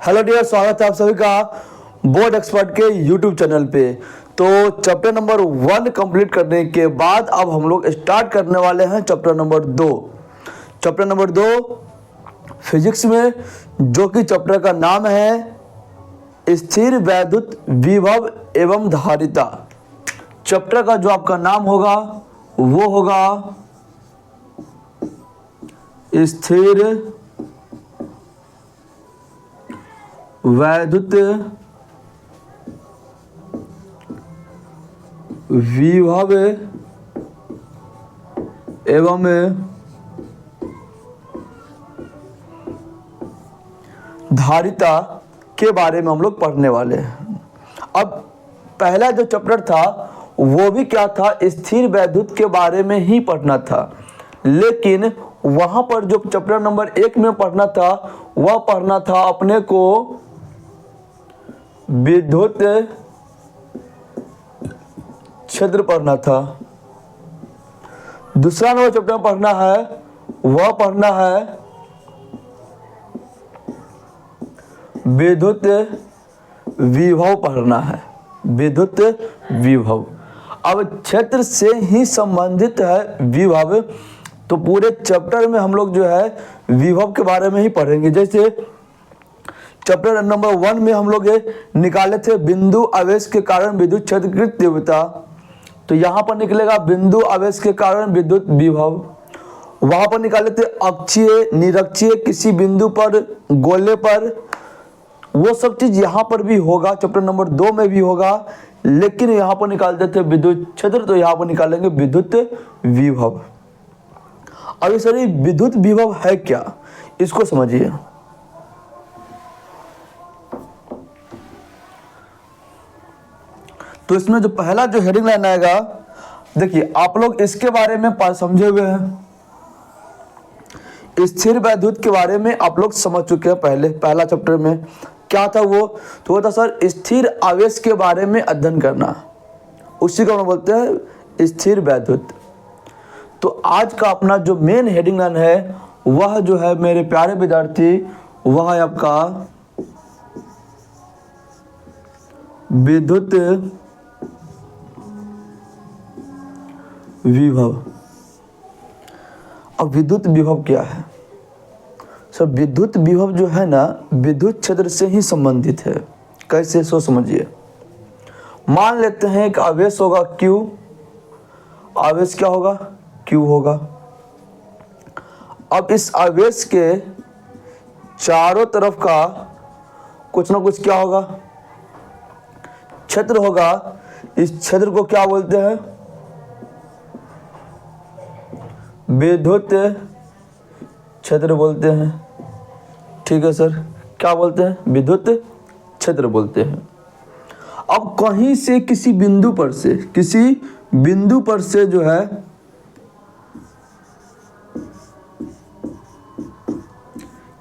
Hello dear, स्वागत है आप सभी का बोर्ड एक्सपर्ट के यूट्यूब चैनल पे। तो चैप्टर नंबर 1 कंप्लीट करने के बाद अब हम लोग स्टार्ट करने वाले हैं chapter number 2। Chapter number 2 physics में, जो कि चैप्टर का नाम है स्थिर वैद्युत विभव एवं धारिता। चैप्टर का जो आपका नाम होगा वो होगा स्थिर वैद्युत विभव एवं धारिता के बारे में हम लोग पढ़ने वाले हैं। अब पहला जो चैप्टर था वो भी क्या था, स्थिर वैद्युत के बारे में ही पढ़ना था, लेकिन वहां पर जो चैप्टर नंबर 1 में पढ़ना था वह पढ़ना था अपने को विद्युत क्षेत्र पढ़ना था। दूसरा नंबर चैप्टर पढ़ना है वह पढ़ना है विद्युत विभव पढ़ना है, विद्युत विभव। अब क्षेत्र से ही संबंधित है विभव, तो पूरे चैप्टर में हम लोग जो है विभव के बारे में ही पढ़ेंगे। जैसे चैप्टर नंबर 1 में हम लोग निकाले थे बिंदु आवेश के कारण विद्युत क्षेत्र की तीव्रता, तो यहाँ पर निकलेगा बिंदु आवेश के कारण विद्युत विभव। वहां पर निकाले थे अक्षीय निरक्षीय किसी बिंदु पर गोले पर, वो सब चीज यहाँ पर भी होगा, चैप्टर नंबर 2 में भी होगा, लेकिन यहाँ पर निकालते थे विद्युत क्षेत्र, तो यहाँ पर निकालेंगे विद्युत विभव। अब सर विद्युत विभव है क्या, इसको समझिए। तो इसमें जो पहला जो हेडिंग लाइन आएगा, देखिए आप लोग इसके बारे में समझे हुए हैं, स्थिर वैद्युत के बारे में आप लोग समझ चुके हैं। पहला चैप्टर में क्या था वो, तो वो था सर स्थिर आवेश के बारे में अध्ययन करना, उसी को हम बोलते हैं स्थिर वैद्युत। तो आज का अपना जो मेन हेडिंग लाइन है वह जो है मेरे प्यारे विद्यार्थी, वह है आपका विद्युत विभव। अब विद्युत विभव क्या है सर? विद्युत विभव जो है ना, विद्युत क्षेत्र से ही संबंधित है। कैसे, सो समझिए। मान लेते हैं एक आवेश होगा Q, आवेश क्या होगा, Q होगा। अब इस आवेश के चारों तरफ का कुछ ना कुछ क्या होगा, क्षेत्र होगा। इस क्षेत्र को क्या बोलते हैं, विद्युत क्षेत्र बोलते हैं। ठीक है सर, क्या बोलते हैं, विद्युत क्षेत्र बोलते हैं। अब कहीं से किसी बिंदु पर से जो है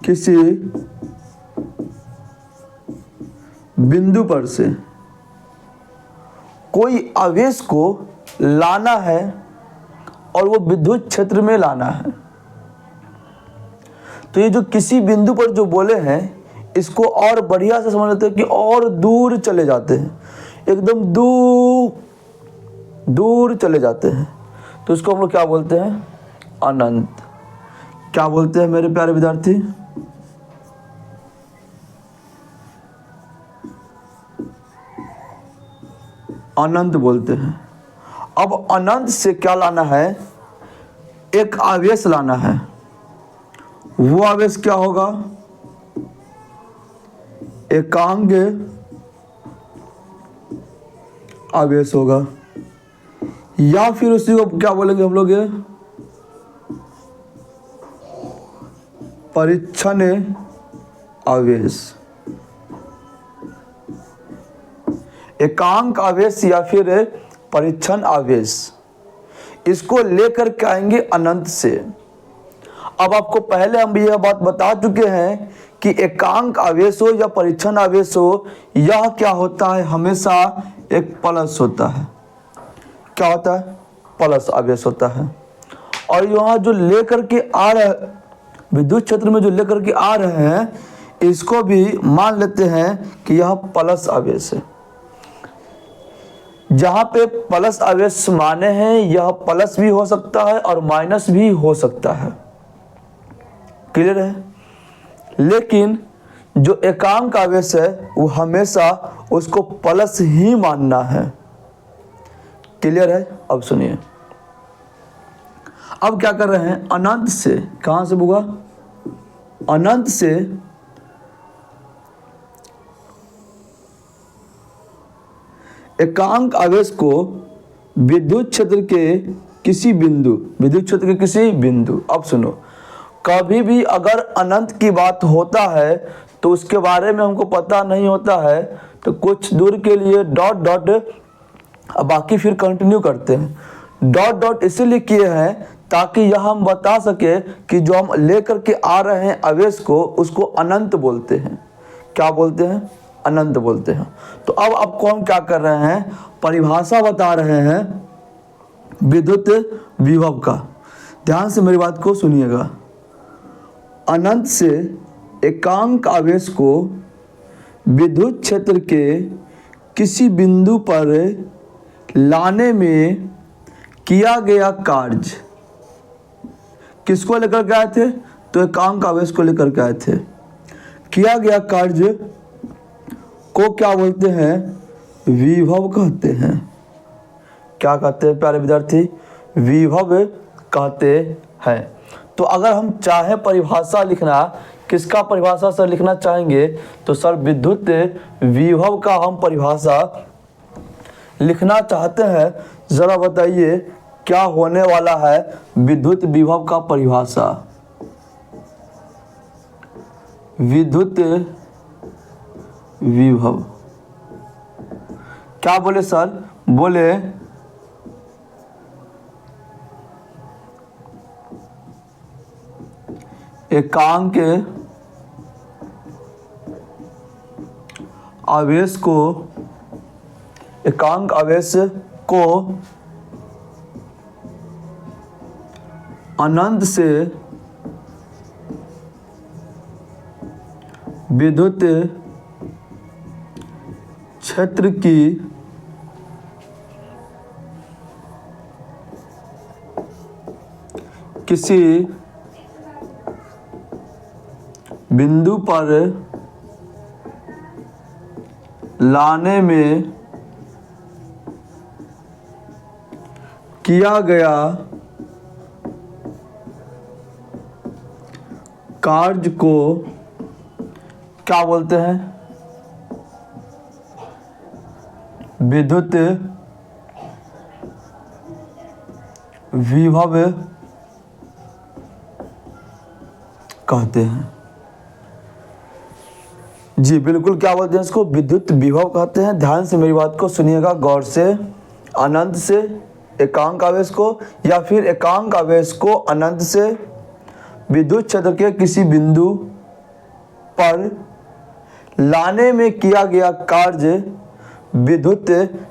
किसी बिंदु पर से कोई आवेश को लाना है और वो विद्युत क्षेत्र में लाना है। तो ये जो किसी बिंदु पर जो बोले हैं, इसको और बढ़िया से समझ लेते हैं कि और दूर चले जाते हैं, एकदम दूर चले जाते हैं, तो इसको हम लोग क्या बोलते हैं, अनंत। क्या बोलते हैं मेरे प्यारे विद्यार्थी, अनंत बोलते हैं। अब अनंत से क्या लाना है, एक आवेश लाना है। वो आवेश क्या होगा, एकांक आवेश होगा, या फिर उसी को क्या बोलेंगे हम लोग, परिच्छन आवेश। एकांक आवेश या फिर परिच्छन आवेश, इसको लेकर के आएंगे अनंत से। अब आपको पहले हम यह बात बता चुके हैं कि एकांक आवेश हो या परिच्छन आवेश हो, यह क्या होता है, हमेशा एक प्लस होता है। क्या होता है, प्लस आवेश होता है। और यहाँ जो लेकर के आ रहे विद्युत क्षेत्र में जो लेकर के आ रहे हैं, इसको भी मान लेते हैं कि यह प्लस आवेश है। जहां पे प्लस आवेश माने हैं यह प्लस भी हो सकता है और माइनस भी हो सकता है। क्लियर है? लेकिन जो एकांक आवेश है वो हमेशा उसको प्लस ही मानना है। क्लियर है? अब सुनिए, अब क्या कर रहे हैं, अनंत से, कहां से होगा, अनंत से एकांक आवेश को विद्युत क्षेत्र के किसी बिंदु, विद्युत क्षेत्र के किसी बिंदु, अब सुनो, कभी भी अगर अनंत की बात होता है तो उसके बारे में हमको पता नहीं होता है, तो कुछ दूर के लिए डॉट डॉट, बाकी फिर कंटिन्यू करते हैं। डॉट डॉट इसीलिए किए हैं ताकि यह हम बता सके कि जो हम लेकर के आ रहे हैं आवेश को, उसको अनंत बोलते हैं। क्या बोलते हैं? अनंत बोलते हैं। तो अब आपको हम क्या कर रहे हैं, परिभाषा बता रहे हैं विद्युत विभव का। ध्यान से मेरी बात को सुनिएगा। अनंत से एकांक आवेश को विद्युत क्षेत्र के किसी बिंदु पर लाने में किया गया कार्य, किसको लेकर के आए थे, तो एकांक आवेश को लेकर के आए थे। किया गया कार्य को क्या बोलते हैं, विभव कहते हैं। क्या कहते हैं प्यारे विद्यार्थी? विभव कहते हैं। तो अगर हम चाहे परिभाषा लिखना, किसका परिभाषा सर लिखना चाहेंगे, तो सर विद्युत विभव का हम परिभाषा लिखना चाहते हैं। जरा बताइए क्या होने वाला है विद्युत विभव का परिभाषा। विद्युत विभव क्या बोले सर? बोले एकांक आवेश को, एकांक आवेश को अनंत से विद्युत क्षेत्र की किसी बिंदु पर लाने में किया गया कार्य को क्या बोलते हैं, विद्युत विभव कहते हैं। जी बिल्कुल, क्या बोलते हैं इसको, विद्युत विभव कहते हैं। ध्यान से मेरी बात को सुनिएगा गौर से। अनंत से एकांक आवेश को या फिर एकांक आवेश को अनंत से विद्युत क्षेत्र के किसी बिंदु पर लाने में किया गया कार्य विद्युत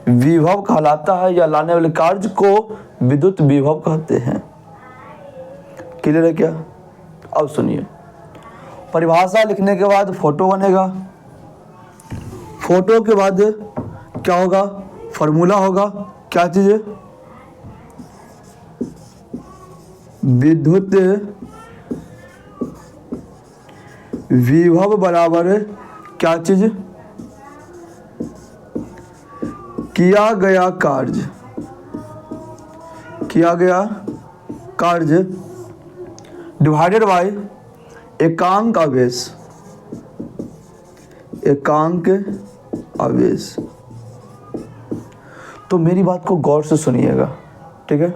विभव कहलाता है, या लाने वाले कार्य को विद्युत विभव कहते हैं। क्लियर है क्या? अब सुनिए, परिभाषा लिखने के बाद फोटो बनेगा। फोटो के बाद क्या होगा, फॉर्मूला होगा। क्या चीज है, विद्युत विभव बराबर क्या चीज, किया गया कार्य, किया गया कार्य डिवाइडेड बाय एकांक आवेश, एकांक आवेश। तो मेरी बात को गौर से सुनिएगा, ठीक है।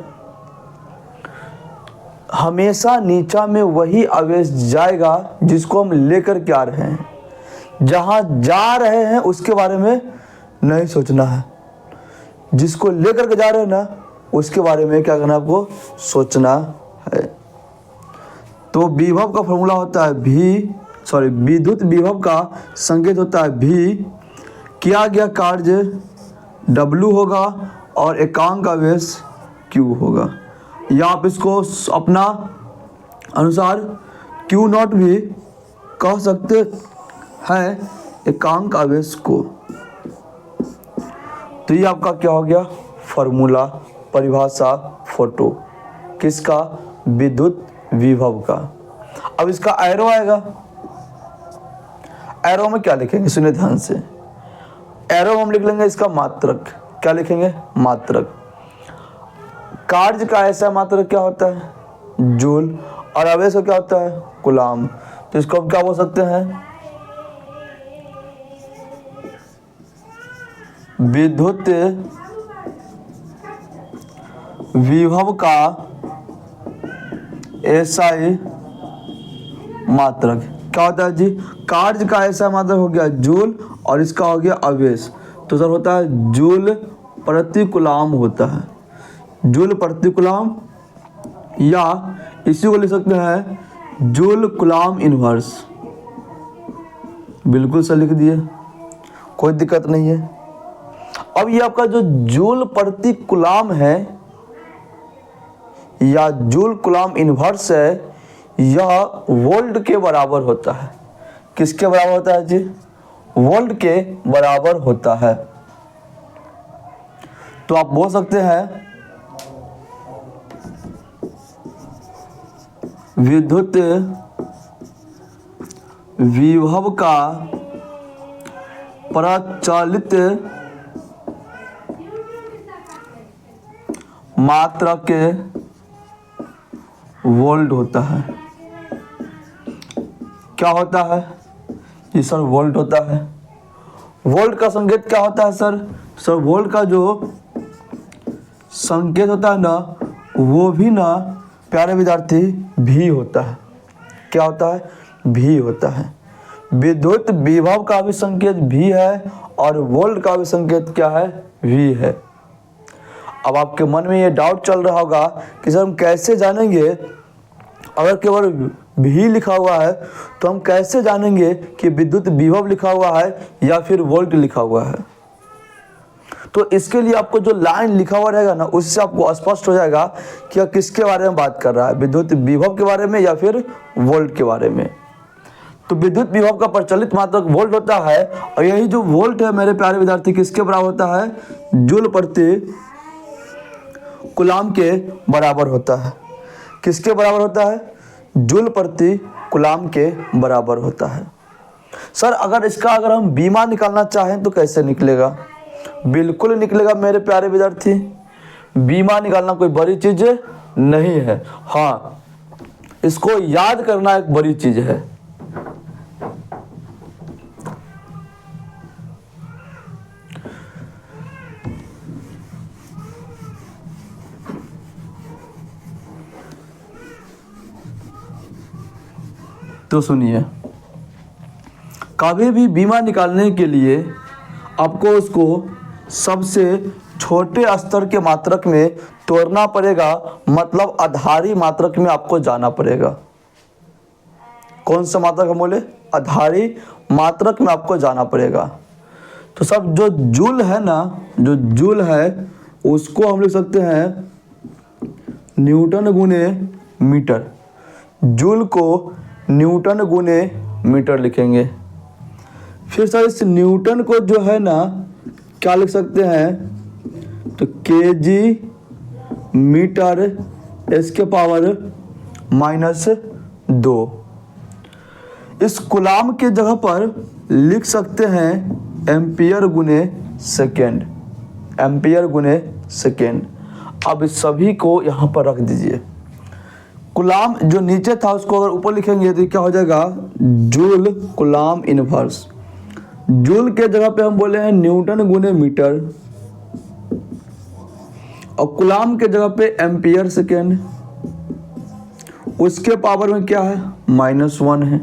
हमेशा नीचा में वही आवेश जाएगा जिसको हम लेकर के आ रहे हैं। जहां जा रहे हैं उसके बारे में नहीं सोचना है, जिसको लेकर के जा रहे हैं ना उसके बारे में क्या करना है, आपको सोचना है। तो विभव का फॉर्मूला होता है विद्युत विभव का संकेत होता है भी, किया गया कार्य W होगा और एकांक आवेश Q होगा, या आप इसको अपना अनुसार Q0 भी कह सकते है एकांक आवेश को। तो ये आपका क्या हो गया, फॉर्मूला, परिभाषा, फोटो, किसका, विद्युत विभव का। अब इसका एरो आएगा, एरो में क्या लिखेंगे, सुनिए ध्यान से। एरो में हम लिख लेंगे इसका मात्रक, क्या लिखेंगे, मात्रक। कार्य का ऐसा मात्रक क्या होता है, जूल, और आवेश का क्या होता है, कूलाम। तो इसको हम क्या बोल सकते हैं, विद्युत विभव का एसआई मात्रक। क्या होता है जी, कार्य का ऐसा मात्रक हो गया जूल, और इसका हो गया आवेश। तो सर होता है जूल प्रति कूलाम होता है, जूल प्रति कूलाम, या इसी को लिख सकते हैं जूल कूलाम इनवर्स। बिल्कुल सही लिख दिए, कोई दिक्कत नहीं है। अब ये आपका जो जूल प्रति कूलाम है या जूल कूलाम इनवर्स है, यह वोल्ट के बराबर होता है। किसके बराबर होता है जी, वोल्ट के बराबर होता है। तो आप बोल सकते हैं विद्युत विभव का प्रचलित मात्रक वोल्ट होता है। क्या होता है जी सर, वोल्ट होता है। वोल्ट का संकेत क्या होता है सर, सर वोल्ट का जो संकेत होता है ना, वो भी ना प्यारे विद्यार्थी भी होता है। क्या होता है, भी होता है। विद्युत विभव का भी संकेत भी है और वोल्ट का भी संकेत क्या है, भी है। अब आपके मन में ये डाउट चल रहा होगा कि सर हम कैसे जानेंगे, अगर केवल भी लिखा हुआ है तो हम कैसे जानेंगे कि विद्युत विभव लिखा हुआ है या फिर वोल्ट लिखा हुआ है। तो इसके लिए आपको जो लाइन लिखा हुआ रहेगा ना, उससे आपको स्पष्ट हो जाएगा कि किसके बारे में बात कर रहा है, विद्युत विभव के बारे में या फिर वोल्ट के बारे में। तो विद्युत विभव का प्रचलित मात्रक वोल्ट होता है, और यही जो वोल्ट है मेरे प्यारे विद्यार्थी किसके बराबर होता है, जूल प्रति कूलाम के बराबर होता है। किसके बराबर होता है, जूल प्रति कूलाम के बराबर होता है। सर अगर इसका अगर हम बीमा निकालना चाहें तो कैसे निकलेगा, बिल्कुल निकलेगा मेरे प्यारे विद्यार्थी। बीमा निकालना कोई बड़ी चीज नहीं है, हाँ इसको याद करना एक बड़ी चीज है। तो सुनिए, कभी भी बीमा निकालने के लिए आपको उसको सबसे छोटे स्तर के मात्रक में तोड़ना पड़ेगा, मतलब आधारी मात्रक में आपको जाना पड़ेगा। कौन सा मात्रक हम बोले, आधारी मात्रक में आपको जाना पड़ेगा। तो सब जो जूल है ना, जो जूल है उसको हम लिख सकते हैं न्यूटन गुने मीटर। जूल को न्यूटन गुने मीटर लिखेंगे। फिर सर इस न्यूटन को जो है ना क्या लिख सकते हैं, तो केजी मीटर इसके पावर -2। इस कूलाम के जगह पर लिख सकते हैं एम्पियर गुने सेकेंड, एम्पियर गुने सेकेंड। अब इस सभी को यहाँ पर रख दीजिए। कूलाम जो नीचे था उसको अगर ऊपर लिखेंगे तो क्या हो जाएगा, जूल कूलाम इनवर्स। जूल के जगह पे हम बोले हैं न्यूटन गुने मीटर, और कूलाम के जगह पे एम्पियर सेकेंड। उसके पावर में क्या है, -1 है।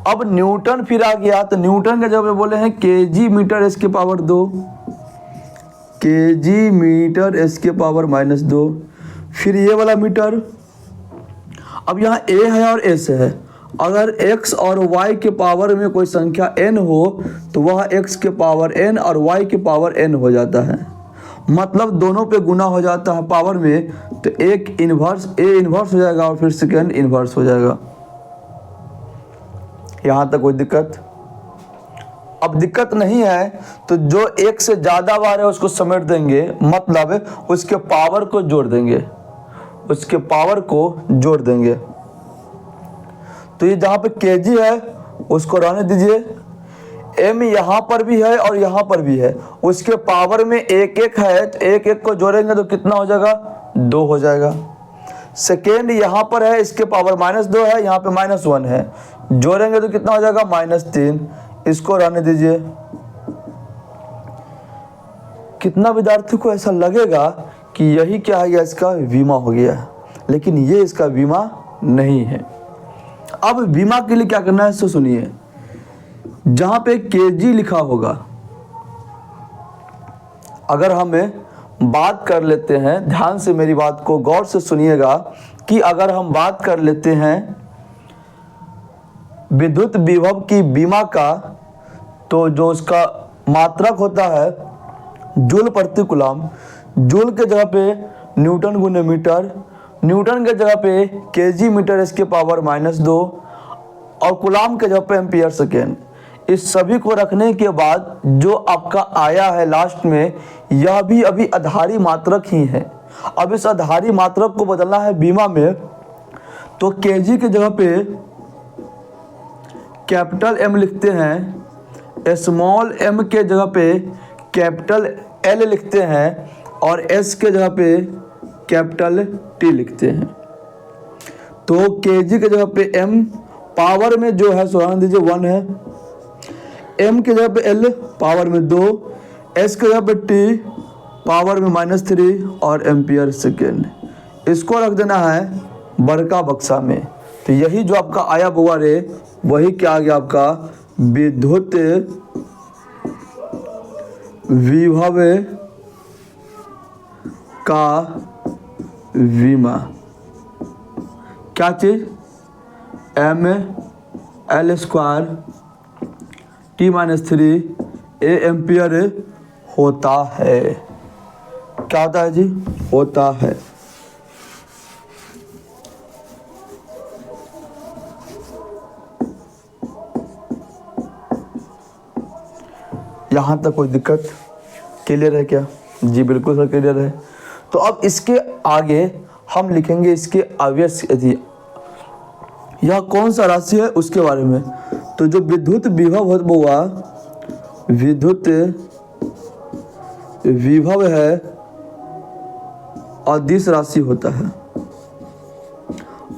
अब न्यूटन फिर आ गया, तो न्यूटन के जगह पे बोले हैं केजी मीटर इसके पावर 2, केजी मीटर इसके पावर -2। फिर ये वाला मीटर, अब यहाँ ए है और एस है। अगर x और y के पावर में कोई संख्या n हो तो वह x के पावर n और y के पावर n हो जाता है, मतलब दोनों पे गुना हो जाता है पावर में। तो एक इन्वर्स a इन्वर्स हो जाएगा और फिर सेकेंड इन्वर्स हो जाएगा। यहाँ तक कोई दिक्कत? अब दिक्कत नहीं है तो जो एक से ज़्यादा बार है उसको समेट देंगे, मतलब उसके पावर को जोड़ देंगे, उसके पावर को जोड़ देंगे। तो ये जहाँ पे केजी है उसको रहने दीजिए, एम यहाँ पर भी है और यहाँ पर भी है, उसके पावर में एक एक है तो एक एक को जोड़ेंगे तो कितना हो जाएगा? 2 हो जाएगा। सेकेंड यहाँ पर है, इसके पावर -2 है, यहाँ पे -1 है, जोड़ेंगे तो कितना हो जाएगा? -3। इसको रहने दीजिए। कितना विद्यार्थी को ऐसा लगेगा कि यही क्या है, इसका बीमा हो गया है, लेकिन ये इसका बीमा नहीं है। अब बीमा के लिए क्या करना है इसको सुनिए। जहां पे केजी लिखा होगा, अगर हमें बात कर लेते हैं, ध्यान से मेरी बात को गौर से सुनिएगा, कि अगर हम बात कर लेते हैं विद्युत विभव की बीमा का, तो जो उसका मात्रक होता है जूल प्रति कूलम, जूल के जगह पे न्यूटन गुने मीटर, न्यूटन के जगह पे केजी मीटर इसके पावर -2 और कूलम के जगह पे एम्पियर सेकेंड। इस सभी को रखने के बाद जो आपका आया है लास्ट में, यह भी अभी आधारी मात्रक ही है। अब इस आधारी मात्रक को बदलना है बीमा में, तो केजी के जगह पे कैपिटल एम लिखते हैं, स्मॉल एम के जगह पे कैपिटल एल लिखते हैं और एस के जगह पे कैपिटल टी लिखते हैं। तो केजी के जगह पे एम पावर में जो है सो रहने दीजिए 1 है, एम के जगह पे एल पावर में 2, एस के जगह पे टी पावर में -3 और एम्पियर सेकेंड। इसको रख देना है बड़का बक्सा में। तो यही जो आपका आया बुआ रे, वही क्या आ गया आपका विद्युत विभव का बीमा। क्या चीज? ml² t-3 ए एम्पियर होता है। क्या होता है जी? होता है। यहाँ तक कोई दिक्कत? क्लियर है क्या? जी बिल्कुल सर क्लियर है। तो अब इसके आगे हम लिखेंगे इसके अवयव, यह कौन सा राशि है उसके बारे में। तो जो विद्युत विभव हुआ, विद्युत विभव है अदिश राशि होता है,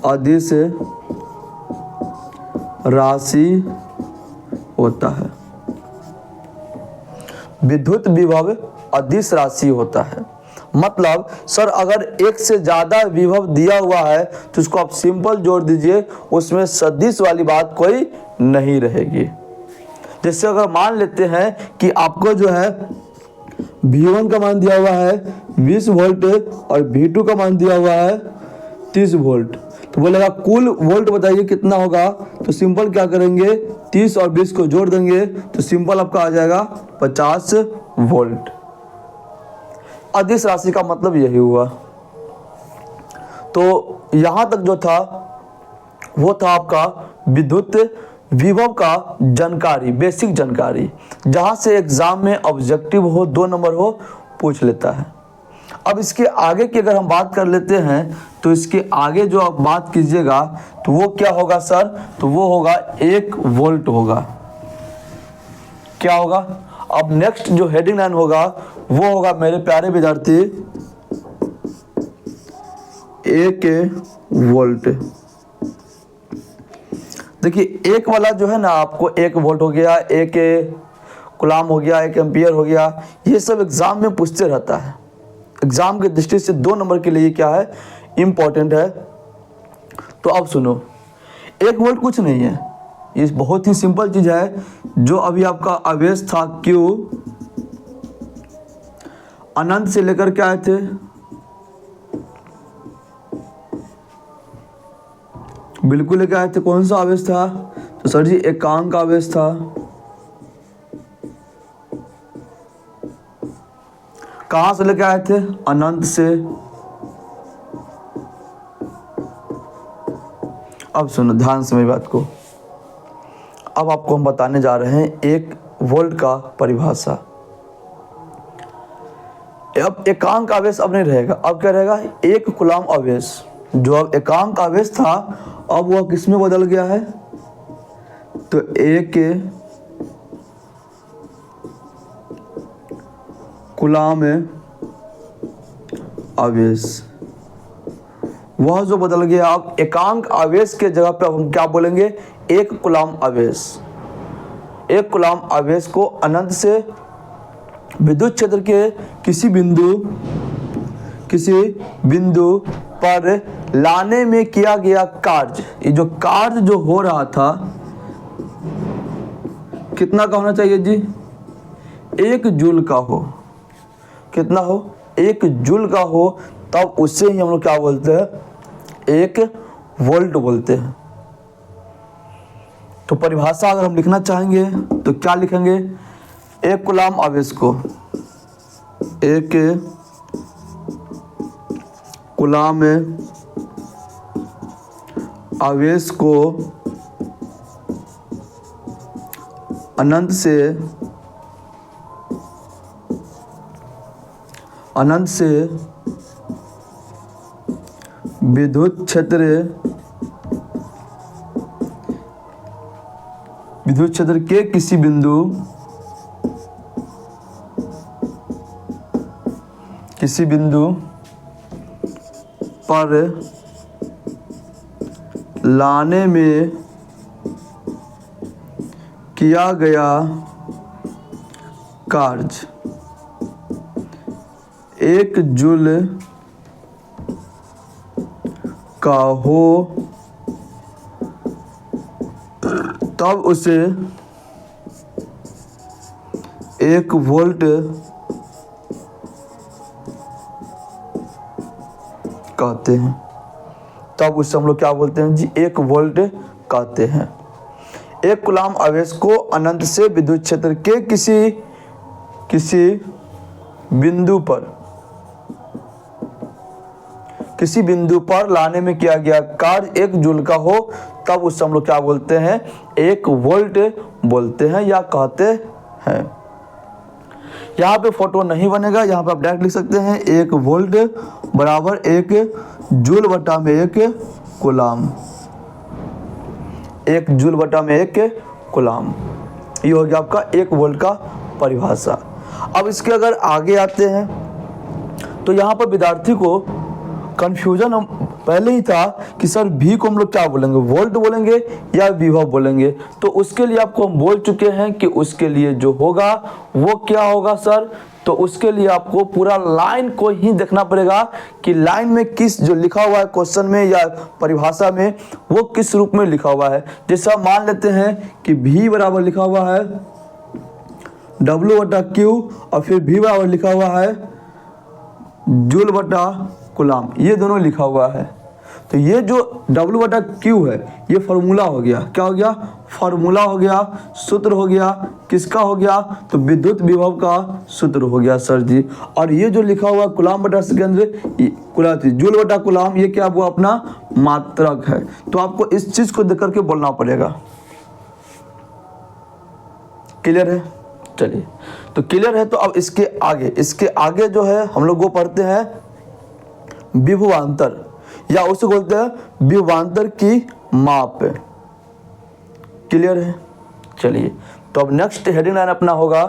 अदिश राशि होता है। विद्युत विभव अदिश राशि होता है, मतलब सर अगर एक से ज़्यादा विभव दिया हुआ है तो उसको आप सिंपल जोड़ दीजिए, उसमें सदिश वाली बात कोई नहीं रहेगी। जैसे अगर मान लेते हैं कि आपको जो है V1 का मान दिया हुआ है 20 वोल्ट और V2 का मान दिया हुआ है 30 वोल्ट, तो बोलेगा कुल वोल्ट बताइए कितना होगा। तो सिंपल क्या करेंगे, 30 और 20 को जोड़ देंगे तो सिंपल आपका आ जाएगा 50 वोल्ट। अदिश राशि का मतलब यही हुआ। तो यहां तक जो था वो था आपका विद्युत विभव का जानकारी, बेसिक जानकारी, जहां से एग्जाम में ऑब्जेक्टिव हो, 2 नंबर हो, पूछ लेता है। अब इसके आगे की अगर हम बात कर लेते हैं तो इसके आगे जो आप बात कीजिएगा तो वो क्या होगा सर, तो वो होगा 1 वोल्ट होगा। क्या होगा? अब नेक्स्ट जो हेडिंग लाइन होगा वो होगा मेरे प्यारे विद्यार्थी 1 वोल्ट। देखिए 1 वाला जो है ना, आपको 1 वोल्ट हो गया, 1 कूलम हो गया, 1 एम्पियर हो गया, ये सब एग्जाम में पूछते रहता है। एग्जाम की दृष्टि से 2 नंबर के लिए क्या है, इम्पोर्टेंट है। तो अब सुनो, 1 वोल्ट कुछ नहीं है, ये बहुत ही सिंपल चीज है। जो अभी आपका आवेश था Q, अनंत से लेकर के आए थे बिल्कुल लेकर आए थे, कौन सा आवेश था? तो सर जी एकांक आवेश था। कहां से लेकर आए थे? अनंत से। अब सुनो ध्यान से मेरी बात को, अब आपको हम बताने जा रहे हैं 1 वोल्ट का परिभाषा। अब एकांक आवेश अब नहीं रहेगा, अब क्या रहेगा 1 कूलाम आवेश। जो अब एकांक आवेश था अब वह किस में बदल गया है, तो 1 कूलाम आवेश, वह जो बदल गया। अब एकांक आवेश के जगह पे अब हम क्या बोलेंगे, 1 कूलाम आवेश। 1 कूलाम आवेश को अनंत से विद्युत क्षेत्र के किसी बिंदु पर लाने में किया गया कार्य, ये जो कार्य जो हो रहा था कितना का होना चाहिए जी, 1 जूल का हो। कितना हो, 1 जूल का हो, तब उससे ही हम लोग क्या बोलते हैं, 1 वोल्ट बोलते हैं। तो परिभाषा अगर हम लिखना चाहेंगे तो क्या लिखेंगे, 1 कूलाम आवेश को 1 कूलाम आवेश को अनंत से विद्युत क्षेत्र के किसी बिंदु पर लाने में किया गया कार्य 1 जूल का हो, तब उसे 1 वोल्ट कहते हैं। तब उससे हम लोग क्या बोलते हैं जी, 1 वोल्ट कहते हैं। 1 कूलाम आवेश को अनंत से विद्युत क्षेत्र के किसी बिंदु पर लाने में किया गया कार्य 1 जूल का हो, तब उससे हम लोग क्या बोलते हैं, 1 वोल्ट बोलते हैं या कहते हैं। यहाँ पे फोटो नहीं बनेगा, यहाँ पे आप डायरेक्ट लिख सकते हैं 1 वोल्ट बराबर 1 जूल बटा में 1 कूलाम। 1 जूल बटा में 1 कूलाम, ये हो गया आपका 1 वोल्ट का परिभाषा। अब इसके अगर आगे आते हैं तो यहाँ पर विद्यार्थी को कंफ्यूजन पहले ही था कि सर भी को हम लोग क्या बोलेंगे, वोल्ट बोलेंगे या विभव बोलेंगे। तो उसके लिए आपको हम बोल चुके हैं कि उसके लिए जो होगा वो क्या होगा सर, तो उसके लिए आपको पूरा लाइन को ही देखना पड़ेगा कि लाइन में किस जो लिखा हुआ है क्वेश्चन में या परिभाषा में वो किस रूप में लिखा हुआ है। जैसे हम मान लेते हैं कि V बराबर लिखा हुआ है W बटा Q और फिर V बराबर लिखा हुआ है जूल बटा कूलाम, ये दोनों लिखा हुआ है। तो ये जो W बटा Q है ये फार्मूला हो गया, क्या हो गया, फार्मूला हो गया, सूत्र हो गया, किसका हो गया, तो विद्युत विभव का सूत्र हो गया सर जी। और ये जो लिखा हुआ कूलाम बटा सेकेंड जूल बटा कूलाम, ये क्या हुआ, अपना मात्रक है। तो आपको इस चीज को देख करके बोलना पड़ेगा। क्लियर है, चलिए तो क्लियर है। तो अब इसके आगे जो है हम लोग वो पढ़ते हैं विभवांतर, या उसे बोलते हैं विभवांतर की माप। क्लियर है, चलिए तो अब नेक्स्ट हेडिंग लाइन अपना होगा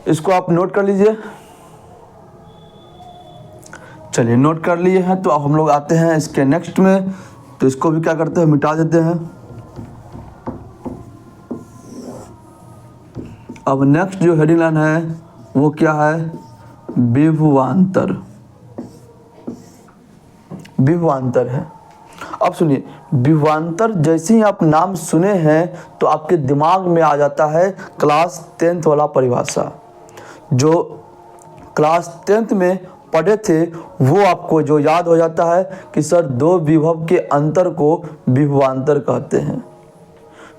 इसको आप नोट कर लीजिए। चलिए नोट कर लिए हैं, तो अब हम लोग आते हैं इसके नेक्स्ट में। तो इसको भी क्या करते हैं, मिटा देते हैं। अब नेक्स्ट जो हेडिंग लाइन है वो क्या है, विभवांतर। विभवांतर है। अब सुनिए, विभवांतर जैसे ही आप नाम सुने हैं तो आपके दिमाग में आ जाता है क्लास 10th वाला परिभाषा। जो क्लास 10th में पढ़े थे वो आपको जो याद हो जाता है कि सर दो विभव के अंतर को विभवांतर कहते हैं।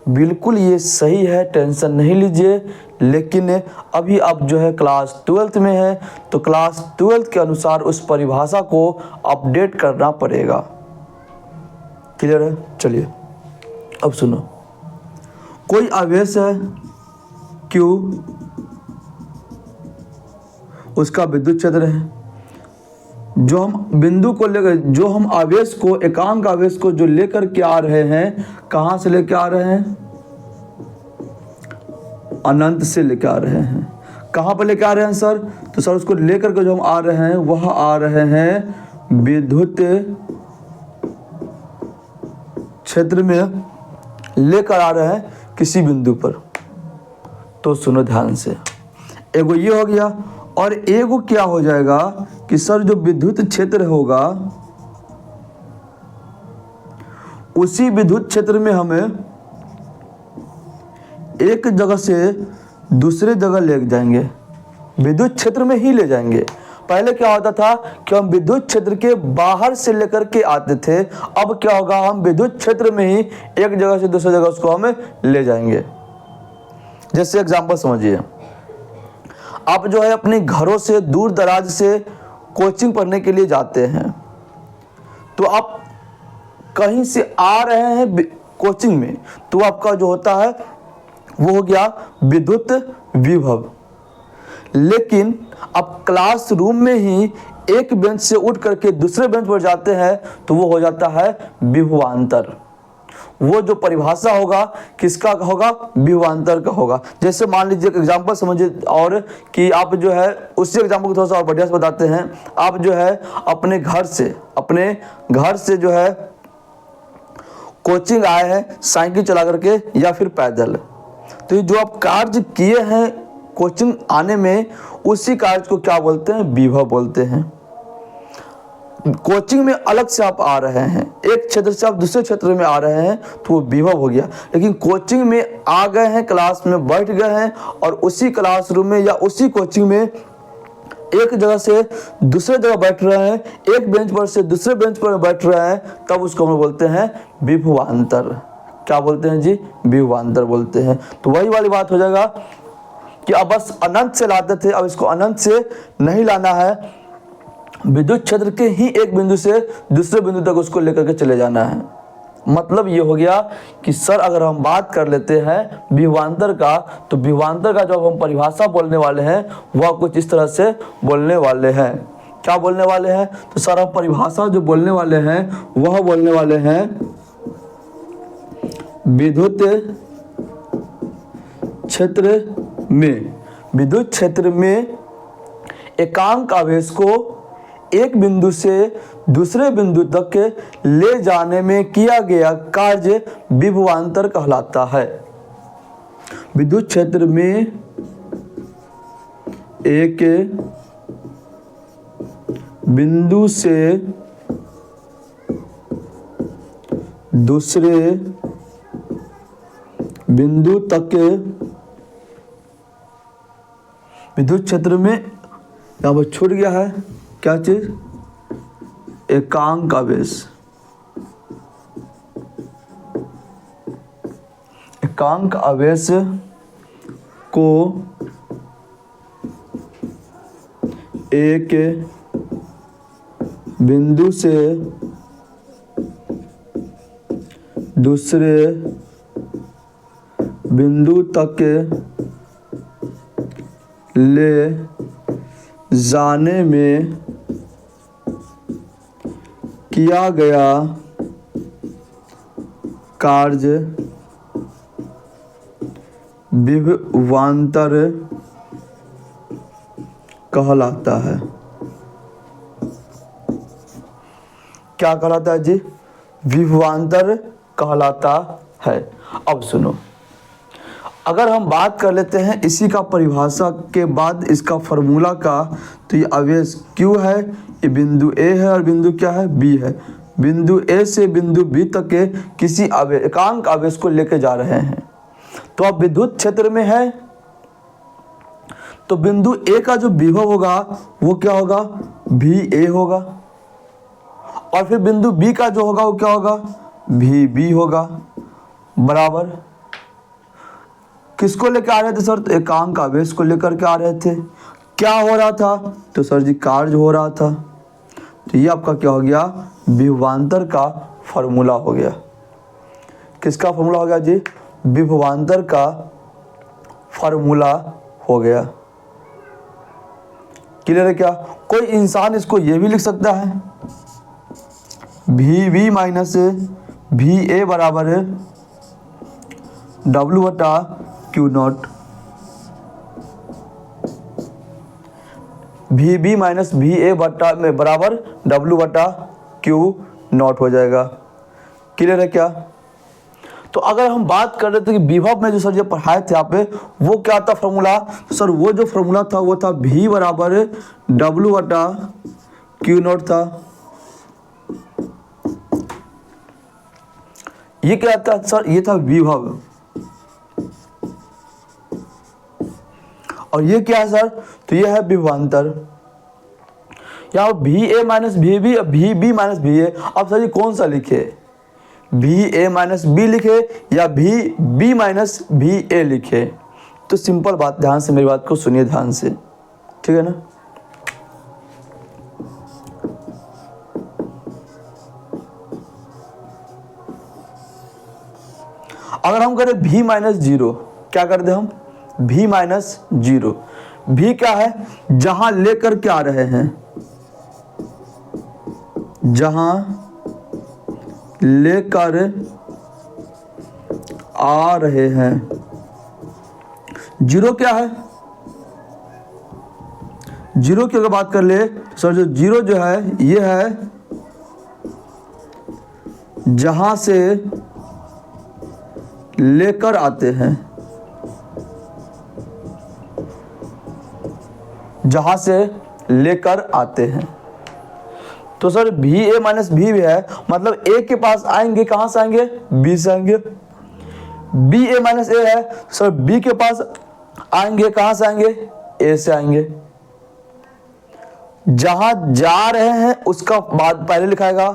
बिल्कुल ये सही है, टेंशन नहीं लीजिए। लेकिन अभी आप जो है क्लास 12th में है, तो क्लास 12th के अनुसार उस परिभाषा को अपडेट करना पड़ेगा। क्लियर है? चलिए अब सुनो, कोई आवेश है Q, उसका विद्युत क्षेत्र है। जो हम बिंदु को लेकर, जो हम आवेश को, एकांक आवेश को जो लेकर के आ रहे हैं, कहाँ से लेकर आ रहे हैं? अनंत से लेकर आ रहे हैं। कहाँ पर लेकर आ रहे हैं सर? तो सर उसको लेकर के जो हम आ रहे हैं वह आ रहे हैं विद्युत क्षेत्र में लेकर आ रहे हैं किसी बिंदु पर। तो सुनो ध्यान से, एगो ये हो गया, और एगो क्या हो जाएगा कि सर जो विद्युत क्षेत्र होगा, उसी विद्युत क्षेत्र में हमें एक जगह से दूसरे जगह ले जाएंगे, विद्युत क्षेत्र में ही ले जाएंगे। पहले क्या होता था कि हम विद्युत क्षेत्र के बाहर से लेकर के आते थे, अब क्या होगा, हम विद्युत क्षेत्र में ही एक जगह से दूसरी जगह उसको हमें ले जाएंगे। जैसे एग्जांपल समझिए, आप जो है अपने घरों से दूर दराज से कोचिंग पढ़ने के लिए जाते हैं, तो आप कहीं से आ रहे हैं कोचिंग में, तो आपका जो होता है वो हो गया विद्युत विभव। लेकिन अब क्लासरूम में ही एक बेंच से उठ करके दूसरे बेंच पर जाते हैं, तो वो हो जाता है विभवांतर। वो जो परिभाषा होगा किसका होगा? विभवांतर का होगा। जैसे मान लीजिए एक एग्जांपल समझिए, और कि आप जो है उसी एग्जांपल को थोड़ा सा और बढ़िया से बताते हैं। आप जो है अपने घर से जो है कोचिंग आए हैं साइकिल चला करके या फिर पैदल, तो जो आप कार्य किए हैं कोचिंग आने में, उसी कार्य को क्या बोलते हैं? विभव बोलते हैं। कोचिंग में अलग से आप आ रहे हैं, एक क्षेत्र से आप दूसरे क्षेत्र में आ रहे हैं, तो वो विभव हो गया। लेकिन कोचिंग में आ गए हैं, क्लास में बैठ गए हैं, और उसी क्लासरूम में या उसी कोचिंग में एक जगह से दूसरे जगह बैठ रहे हैं, एक बेंच पर से दूसरे बेंच पर बैठ रहे हैं, तब उसको हम बोलते हैं विभवांतर। क्या बोलते हैं जी? विभवांतर बोलते हैं। तो वही वाली बात हो जाएगा कि अब बस अनंत से लाते थे, अब इसको अनंत से नहीं लाना है, विद्युत क्षेत्र के ही एक बिंदु से दूसरे बिंदु तक उसको लेकर के चले जाना है। मतलब ये हो गया कि सर अगर हम बात कर लेते हैं विभवांतर का, तो विभवांतर का जो हम परिभाषा बोलने वाले हैं वह कुछ इस तरह से बोलने वाले हैं। क्या बोलने वाले हैं? तो सर हम परिभाषा जो बोलने वाले हैं वह बोलने वाले हैं विद्युत क्षेत्र में एकांक आवेश को एक बिंदु से दूसरे बिंदु तक ले जाने में किया गया कार्य विभवांतर कहलाता है। विद्युत क्षेत्र में एक बिंदु से दूसरे बिंदु तक विद्युत क्षेत्र में, यहाँ पर छूट गया है क्या चीज? एकांक आवेश। एकांक आवेश को एक बिंदु से दूसरे बिंदु तक ले जाने में किया गया कार्य विभवांतर कहलाता है। क्या कहलाता है जी? विभवांतर कहलाता है। अब सुनो, अगर हम बात कर लेते हैं इसी का परिभाषा के बाद इसका फॉर्मूला का, तो ये आवेश Q है, ये बिंदु A है और बिंदु क्या है? B है। बिंदु A से बिंदु B तक के किसी एकांक आवेश को लेके जा रहे हैं। तो अब विद्युत क्षेत्र में है, तो बिंदु A का जो विभव होगा वो क्या होगा? VA होगा, और फिर बिंदु B का जो होगा वो क्या होगा? VB होगा, बराबर। किसको लेकर आ रहे थे सर? तो एकांक आवेश को लेकर के आ रहे थे। क्या हो रहा था? तो सर जी कार्य हो रहा था। तो ये आपका क्या हो गया? विभवांतर का फॉर्मूला हो गया। किसका फॉर्मूला हो गया जी? विभवांतर का फॉर्मूला हो गया। क्लियर है क्या? कोई इंसान इसको ये भी लिख सकता है, V V minus V A बराबर डब्ल्यू बटा Q naught. V B minus V A बटा में बराबर डब्ल्यू बटा क्यू नॉट हो जाएगा। क्लियर है क्या? तो अगर हम बात कर रहे थे कि विभव में जो सर जो पढ़ाए थे आप, वो क्या था फॉर्मूला? तो सर वो जो फॉर्मूला था वो था वी बराबर डब्ल्यू बटा क्यू नॉट था। ये क्या था सर? ये था विभव। और ये क्या है सर? तो ये है विभवांतर। यहाँ V A minus V B, V B minus V A. अब सर ये कौन सा लिखे? वी ए माइनस बी लिखे या V B minus V A लिखे? तो सिंपल बात, ध्यान से मेरी बात को सुनिए ध्यान से, ठीक है ना। अगर हम करें v माइनस जीरो, क्या कर दे हम? v minus zero. v क्या है? जहां लेकर के आ रहे हैं, जहां लेकर आ रहे हैं। जीरो क्या है? जीरो की अगर बात कर ले सर, जो जीरो जो है ये है जहां से लेकर आते हैं, जहां से लेकर आते हैं। तो सर भी ए माइनस भी है, मतलब ए के पास आएंगे, कहां से आएंगे? बी से आएंगे। बी ए माइनस ए है, सर बी के पास आएंगे, कहां से आएंगे? ए से आएंगे। जहां जा रहे हैं उसका बाद पहले लिखाएगा,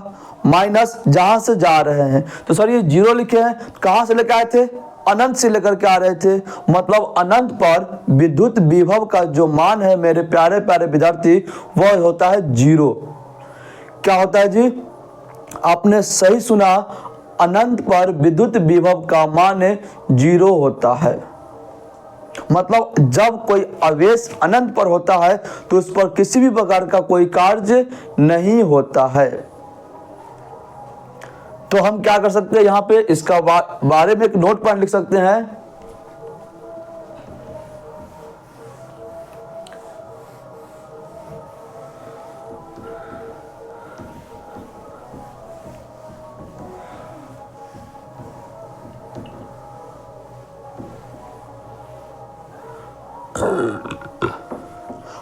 माइनस जहां से जा रहे हैं। तो सर ये जीरो लिखे हैं, कहां से लेकर आए थे? अनंत से लेकर के आ रहे थे। मतलब अनंत पर विद्युत विभव का जो मान है मेरे प्यारे प्यारे विद्यार्थी, वह होता है जीरो। क्या होता है जी? आपने सही सुना, अनंत पर विद्युत विभव का मान जीरो होता है। मतलब जब कोई आवेश अनंत पर होता है तो उस पर किसी भी प्रकार का कोई कार्य नहीं होता है। तो हम क्या कर सकते हैं यहां पे? इसका बारे में एक नोट पॉइंट लिख सकते हैं।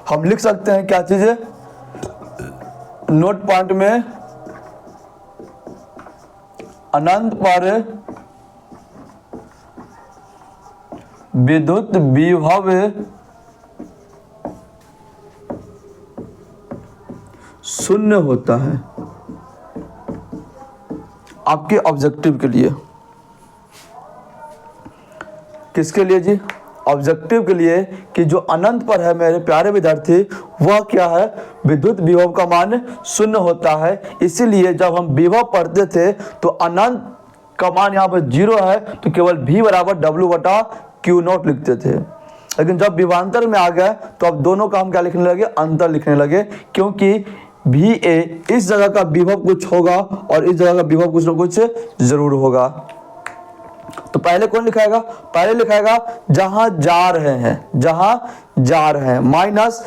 हम लिख सकते हैं क्या चीज है नोट पॉइंट में? अनंत पर विद्युत विभव शून्य होता है। आपके ऑब्जेक्टिव के लिए। किसके लिए जी? ऑब्जेक्टिव के लिए कि जो अनंत पर है मेरे प्यारे विद्यार्थी, वह क्या है? विद्युत विभव का मान शून्य होता है। इसीलिए जब हम विभव पढ़ते थे तो अनंत का मान यहाँ पर जीरो है, तो केवल v बराबर डब्ल्यू बटा क्यू नॉट लिखते थे। लेकिन जब विभवांतर में आ गए तो अब दोनों का हम क्या लिखने लगे? अंतर लिखने लगे, क्योंकि भी ए इस जगह का विभव कुछ होगा और इस जगह का विभव कुछ ना कुछ जरूर होगा। तो पहले कौन लिखाएगा? पहले लिखाएगा जहां जा रहे हैं, जहां जा रहे हैं, माइनस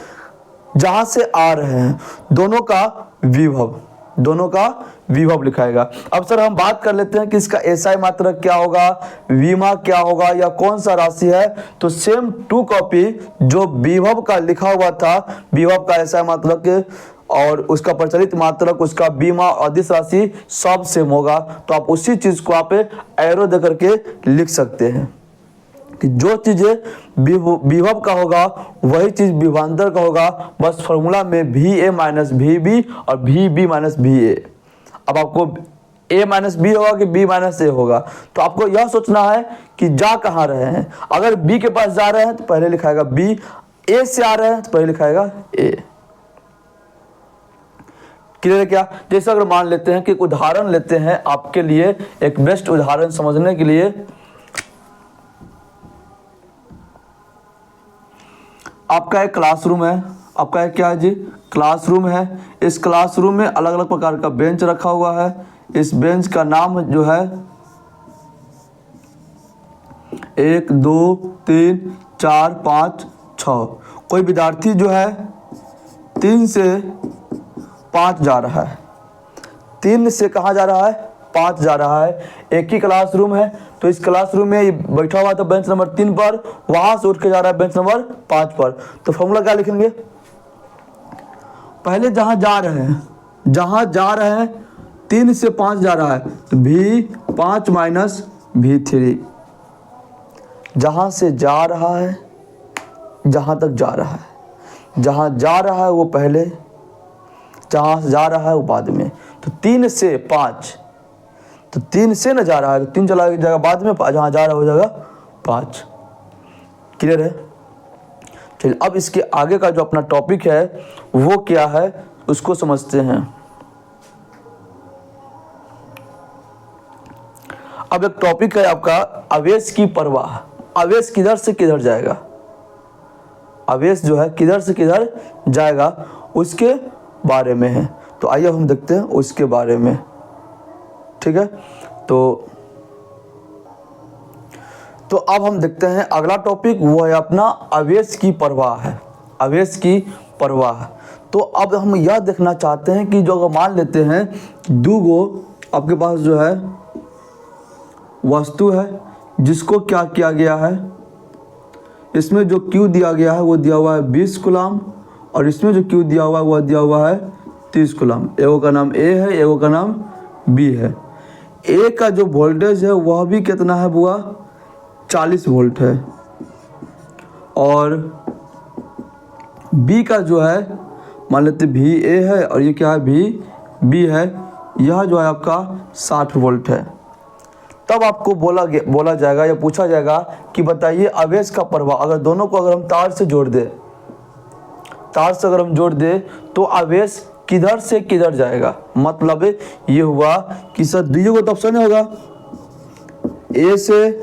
जहां से आ रहे हैं, दोनों का विभव, दोनों का विभव लिखाएगा। अब सर हम बात कर लेते हैं कि इसका एसआई मात्रक क्या होगा, विमा क्या होगा, या कौन सा राशि है। तो सेम टू कॉपी जो विभव का लिखा हुआ था, विभव का एसआई मात्रक और उसका प्रचलित मात्रक, उसका बीमा और अदिश राशि सब सेम होगा। तो आप उसी चीज को आप एरो दे करके लिख सकते हैं कि जो चीजें विभव का होगा वही चीज विभवांतर का होगा। बस फॉर्मूला में भी ए माइनस भी बी और भी बी माइनस भी ए। अब आपको a माइनस बी होगा कि b माइनस ए होगा। तो आपको यह सोचना है कि जा कहाँ रहे हैं। अगर b के पास जा रहे हैं तो पहले लिखाएगा b, a से आ रहे हैं तो पहले लिखाएगा a। क्लियर है क्या? जैसे अगर मान लेते हैं कि उदाहरण लेते हैं आपके लिए, एक बेस्ट उदाहरण समझने के लिए। आपका एक क्लासरूम है, आपका एक क्या है जी, क्लासरूम है। इस क्लासरूम में अलग अलग प्रकार का बेंच रखा हुआ है। इस बेंच का नाम जो है 1 2 3 4 5 6। कोई विद्यार्थी जो है 3 से 5 जा रहा है, 3 से कहाँ जा रहा है, 5 जा रहा है। एक ही क्लासरूम है, तो इस क्लासरूम में ये बैठा हुआ था बेंच नंबर 3 पर, वहां से उठ के जा रहा है बेंच नंबर 5 पर। तो फॉर्मूला क्या लिखेंगे? पहले जहां जा रहे हैं 3 से 5 जा रहा है तो v5 माइनस v3। जहां से जा रहा है, जहां तक जा रहा है, जहां जा रहा है वो पहले, जहां से जा रहा है वो बाद में। तो 3 से 5, तो 3 से न जा रहा है तो 3 चला जाएगा बाद में, जहां जा रहा है हो जाएगा 5। क्लियर है? चलिए अब इसके आगे का जो अपना टॉपिक है वो क्या है उसको समझते हैं। अब एक टॉपिक है आपका आवेश की परवाह। आवेश किधर से किधर जाएगा, आवेश जो है किधर से किधर जाएगा उसके बारे में है। तो आइए हम देखते हैं उसके बारे में। ठीक है, तो अब हम देखते हैं अगला टॉपिक, वो है अपना आवेश की परवाह है। आवेश की परवाह। तो अब हम यह देखना चाहते हैं कि जो अगर मान लेते हैं दो गो आपके पास जो है वस्तु है जिसको क्या किया गया है, इसमें जो Q दिया गया है वो दिया हुआ है 20 कूलम, और इसमें जो Q दिया हुआ है वो दिया हुआ है 30 कूलम। एगो का नाम A है, एगो का नाम B है। A का जो वोल्टेज है वह भी कितना है बुआ, 40 वोल्ट है, और B का जो है मान लेते VA है और ये क्या है VB है, यह जो है आपका 60 वोल्ट है। तब आपको बोला जाएगा या पूछा जाएगा कि बताइए आवेश का प्रवाह, अगर दोनों को अगर हम तार से जोड़ दे, तार से अगर हम जोड़ दे तो आवेश किधर से किधर जाएगा। मतलब ये हुआ कि सर दुइयों को तो ऑप्शन होगा, A से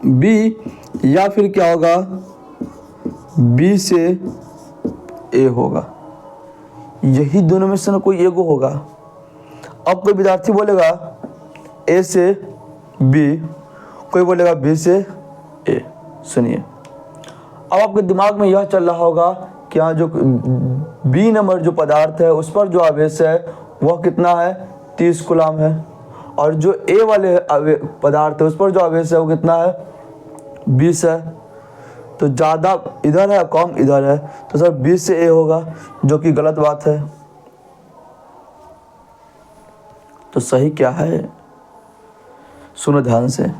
B या फिर क्या होगा B से A होगा। यही दोनों में से ना कोई एगो होगा। अब कोई विद्यार्थी बोलेगा A से B, कोई बोलेगा B से A। सुनिए, अब आपके दिमाग में यह चल रहा होगा कि हाँ जो B नंबर जो पदार्थ है उस पर जो आवेश है वह कितना है 30 कूलम है, और जो A वाले पदार्थ है उस पर जो आवेश है वो कितना है 20 है। तो ज़्यादा इधर है कम इधर है, तो सर 20 से A होगा, जो कि गलत बात है। तो सही क्या है, सुनो ध्यान से,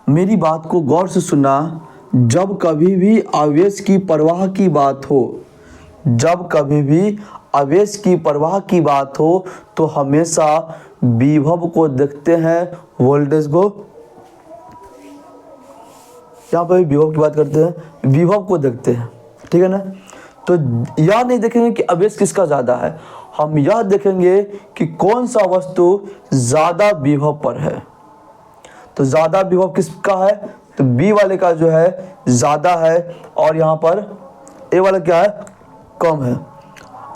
मेरी बात को गौर से सुनना। जब कभी भी आवेश की परवाह की बात हो, जब कभी भी आवेश की परवाह की बात हो तो हमेशा विभव को देखते हैं, वोल्टेज को, यहाँ पर विभव की बात करते हैं, विभव को देखते हैं। ठीक है ना? तो यह नहीं देखेंगे कि आवेश किसका ज़्यादा है, हम यह देखेंगे कि कौन सा वस्तु ज़्यादा विभव पर है। तो ज़्यादा विभव किसका है, तो B वाले का जो है ज़्यादा है, और यहाँ पर A वाला क्या है कम है।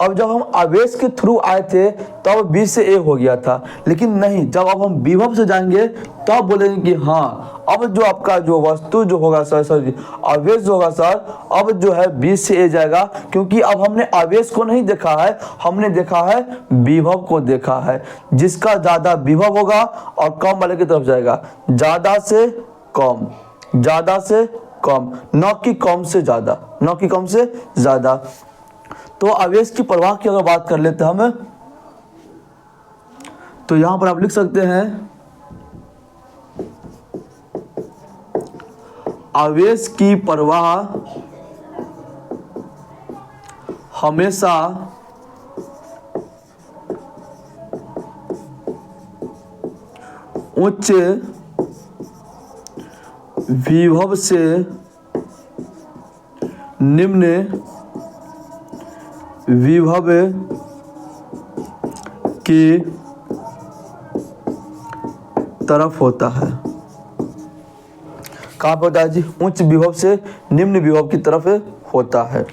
अब जब हम आवेश के थ्रू आए थे तब B से A हो गया था, लेकिन नहीं, जब अब हम विभव से जाएंगे तब बोलेंगे कि हाँ अब जो आपका जो वस्तु जो होगा सर आवेश जो होगा सर अब जो है B से A जाएगा, क्योंकि अब हमने आवेश को नहीं देखा है, हमने देखा है विभव को देखा है। जिसका ज़्यादा विभव होगा और कम वाले की तरफ जाएगा, ज़्यादा से कम, ज़्यादा से कम, न कि कम से ज़्यादा, न कि कम से ज़्यादा। तो आवेश की प्रवाह की अगर बात कर लेते हैं हम, तो यहां पर आप लिख सकते हैं आवेश की प्रवाह हमेशा उच्च विभव से निम्न विभव की तरफ होता है। कहाँ पे होता है जी? उच्च विभव से निम्न विभव की तरफ होता है।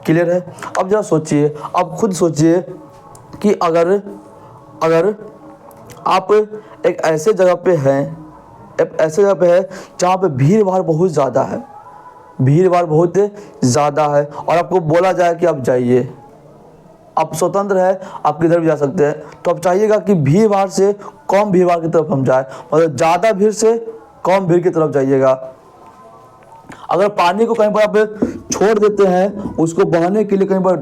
क्लियर है? अब जरा सोचिए, अब खुद सोचिए कि अगर आप एक ऐसे जगह पे हैं, एक ऐसे जगह पे है जहाँ पे भीड़ भाड़ बहुत ज़्यादा है, भीड़ भाड़ बहुत ज़्यादा है, और आपको बोला जाए कि आप जाइए, आप स्वतंत्र है, आप किधर भी जा सकते हैं, तो आप चाहिएगा कि भीड़ भाड़ से कम भीड़ भाड़ की तरफ हम जाए, मतलब ज़्यादा भीड़ से कम भीड़ की तरफ जाइएगा। अगर पानी को कहीं पर आप छोड़ देते हैं, उसको बहने के लिए कहीं पर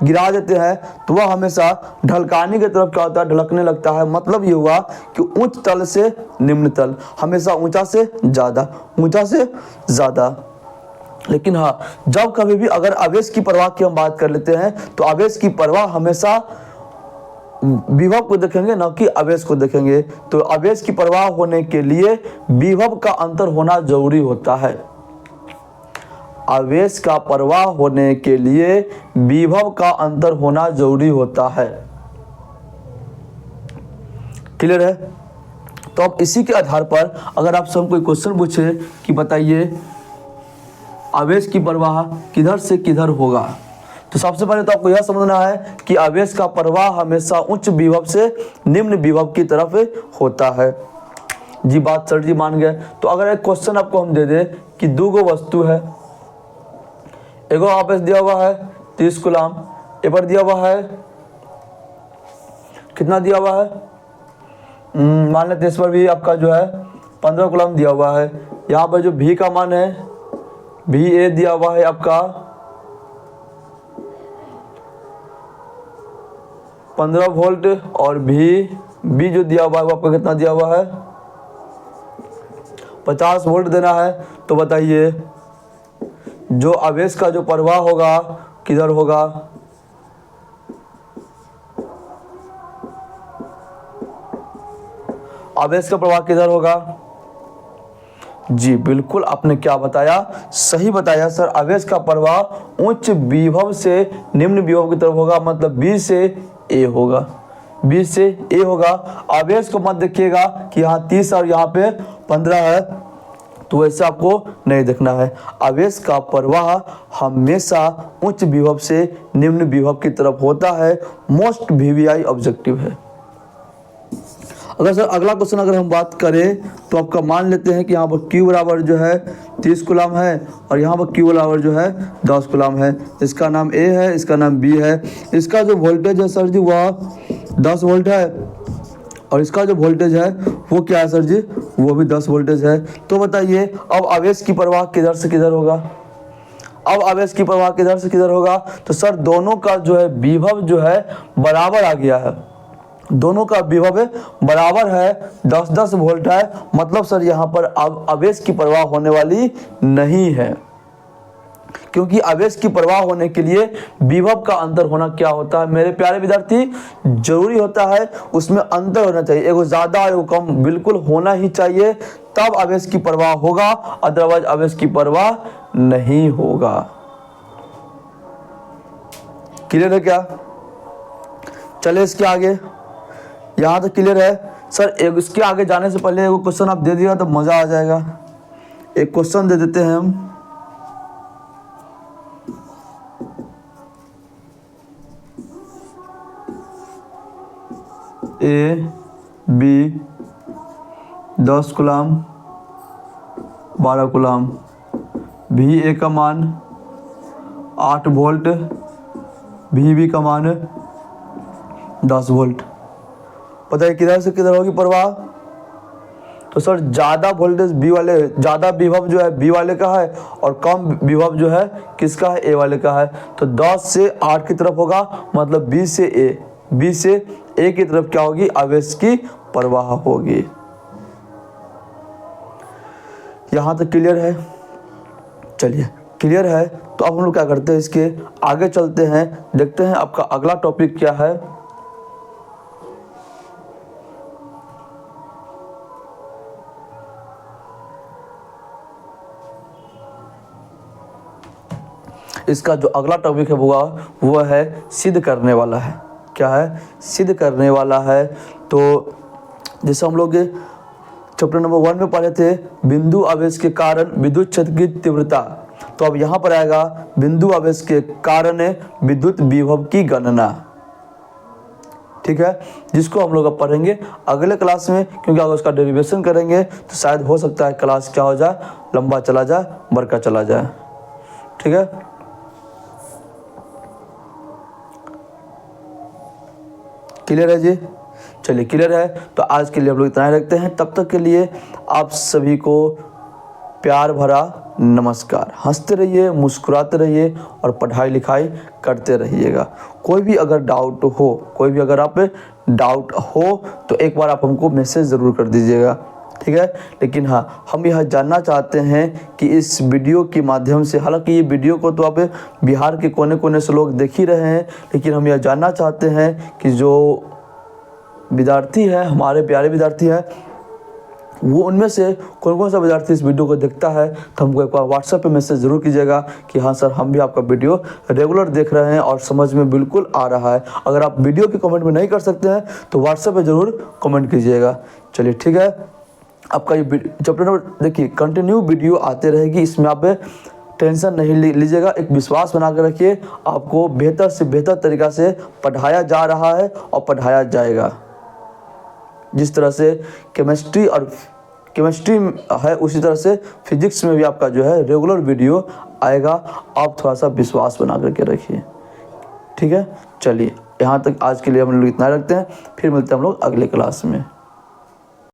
गिरा देते हैं, तो वह हमेशा ढलकाने की तरफ क्या होता है? ढलकने लगता है। मतलब ये हुआ कि उच्च तल से निम्न तल, हमेशा ऊंचा से ज़्यादा, ऊंचा से ज़्यादा। लेकिन हाँ, जब कभी भी अगर आवेश की प्रवाह की हम बात कर लेते हैं, तो आवेश की प्रवाह हमेशा विभव को देखेंगे, न कि आवेश को देखेंगे। तो आवेश की प्रवाह होने के लिए विभव का अंतर होना जरूरी होता है। आवेश का प्रवाह होने के लिए विभव का अंतर होना जरूरी होता है। क्लियर है? तो अब इसी के आधार पर अगर आपसे हम कोई क्वेश्चन पूछे कि बताइए आवेश की प्रवाह किधर से किधर होगा, तो सबसे पहले तो आपको यह समझना है कि आवेश का प्रवाह हमेशा उच्च विभव से निम्न विभव की तरफ होता है। जी बात सर जी मान गए। तो अगर एक क्वेश्चन आपको हम दे दे कि दो गो वस्तु है, एगो आवेश दिया हुआ है 30 कूलम, ए पर दिया हुआ है कितना दिया हुआ है, मान लेते इस पर भी आपका जो है 15 कूलम दिया हुआ है। यहाँ पर जो भी का मान है, भी ए दिया हुआ है आपका 15 वोल्ट, और भी जो दिया हुआ है वो आपका कितना दिया हुआ है 50 वोल्ट देना है। तो बताइए जो आवेश का जो प्रवाह होगा किधर होगा? आवेश का प्रवाह किधर होगा? जी बिल्कुल, आपने क्या बताया? सही बताया सर। आवेश का प्रवाह उच्च विभव से निम्न विभव की तरफ होगा, मतलब बी से ए होगा, बी से ए होगा। आवेश को मत देखिएगा कि यहाँ 30 और यहाँ पे 15 है, तो वैसे आपको नहीं देखना है। आवेश का प्रवाह हमेशा उच्च विभव से निम्न विभव की तरफ होता है। मोस्ट वीवीआई ऑब्जेक्टिव है। अगर सर अगला क्वेश्चन अगर हम बात करें, तो आपका मान लेते हैं कि यहाँ पर Q बराबर जो है 30 कूलम है, और यहाँ पर Q बराबर जो है 10 कूलम है। इसका नाम A है, इसका नाम B है। इसका जो वोल्टेज है सर जी वह 10 वोल्ट है, और इसका जो वोल्टेज है वो क्या है सर जी? वो भी 10 वोल्टेज है। तो बताइए अब आवेश की प्रवाह किधर से किधर होगा? अब आवेश की प्रवाह किधर से किधर होगा? तो सर दोनों का जो है विभव जो है बराबर आ गया है, दोनों का विभव बराबर है, 10-10 वोल्ट है। मतलब सर यहाँ पर अब आवेश की प्रवाह होने वाली नहीं है, क्योंकि आवेश की प्रवाह होने के लिए विभव का अंतर होना क्या होता है मेरे प्यारे विद्यार्थी? जरूरी होता है, उसमें अंतर होना चाहिए, एगो ज्यादा एगो कम बिल्कुल होना ही चाहिए, तब आवेश की प्रवाह होगा, अदरवाइज आवेश की प्रवाह नहीं होगा। क्लियर है क्या? चले इसके आगे, यहाँ तक क्लियर है सर? इसके आगे जाने से पहले एगो क्वेश्चन आप दे दिया तो मजा आ जाएगा। एक क्वेश्चन दे देते हैं हम। ए बी 10 कूलम 12 कूलम, भी ए का मान 8 वोल्ट, भी का मान 10 वोल्ट। पता है किधर से किधर होगी प्रवाह? तो सर ज़्यादा वोल्टेज बी वाले, ज़्यादा विभव जो है बी वाले का है, और कम विभव जो है किसका है? ए वाले का है। तो 10 से 8 की तरफ होगा, मतलब बी से ए, बी से ए की तरफ क्या होगी? आवेश की प्रवाह होगी। यहाँ तक क्लियर है? चलिए क्लियर है, तो अब हम लोग क्या करते हैं, इसके आगे चलते हैं, देखते हैं आपका अगला टॉपिक क्या है। इसका जो अगला टॉपिक है वो है सिद्ध करने वाला है। क्या है? सिद्ध करने वाला है। तो जैसे हम लोग चैप्टर नंबर 1 में पढ़े थे बिंदु आवेश के कारण विद्युत क्षेत्र की तीव्रता, तो अब यहाँ पर आएगा बिंदु आवेश के कारण विद्युत विभव की गणना। ठीक है, जिसको हम लोग अब पढ़ेंगे अगले क्लास में, क्योंकि अगर उसका डेरिवेशन करेंगे तो शायद हो सकता है क्लास क्या हो जाए, लंबा चला जाए, बड़का चला जाए। ठीक है, क्लियर है जी? चलिए क्लियर है, तो आज के लिए हम लोग इतना ही रखते हैं। तब तक के लिए आप सभी को प्यार भरा नमस्कार। हंसते रहिए, मुस्कुराते रहिए और पढ़ाई लिखाई करते रहिएगा। कोई भी अगर डाउट हो, कोई भी अगर आप डाउट हो तो एक बार आप हमको मैसेज ज़रूर कर दीजिएगा। ठीक है, लेकिन हाँ, हम यह जानना चाहते हैं कि इस वीडियो के माध्यम से, हालांकि ये वीडियो को तो आप बिहार के कोने कोने से लोग देख ही रहे हैं, लेकिन हम यह जानना चाहते हैं कि जो विद्यार्थी है, हमारे प्यारे विद्यार्थी हैं, वो उनमें से कौन कौन सा विद्यार्थी इस वीडियो को देखता है, तो हमको एक बार व्हाट्सएप पे मैसेज ज़रूर कीजिएगा कि हाँ सर, हम भी आपका वीडियो रेगुलर देख रहे हैं और समझ में बिल्कुल आ रहा है। अगर आप वीडियो के कमेंट में नहीं कर सकते हैं तो व्हाट्सएप पे ज़रूर कमेंट कीजिएगा। चलिए ठीक है, आपका ये चैप्टर नंबर देखिए कंटिन्यू वीडियो आते रहेगी, इसमें आप टेंशन नहीं लीजिएगा, एक विश्वास बना कर रखिए। आपको बेहतर से बेहतर तरीक़ा से पढ़ाया जा रहा है और पढ़ाया जाएगा। जिस तरह से केमिस्ट्री है, उसी तरह से फिजिक्स में भी आपका जो है रेगुलर वीडियो आएगा। आप थोड़ा सा विश्वास बना करके रखिए। ठीक है, चलिए यहाँ तक आज के लिए हम लोग इतना रखते हैं, फिर मिलते हैं हम लोग अगले क्लास में।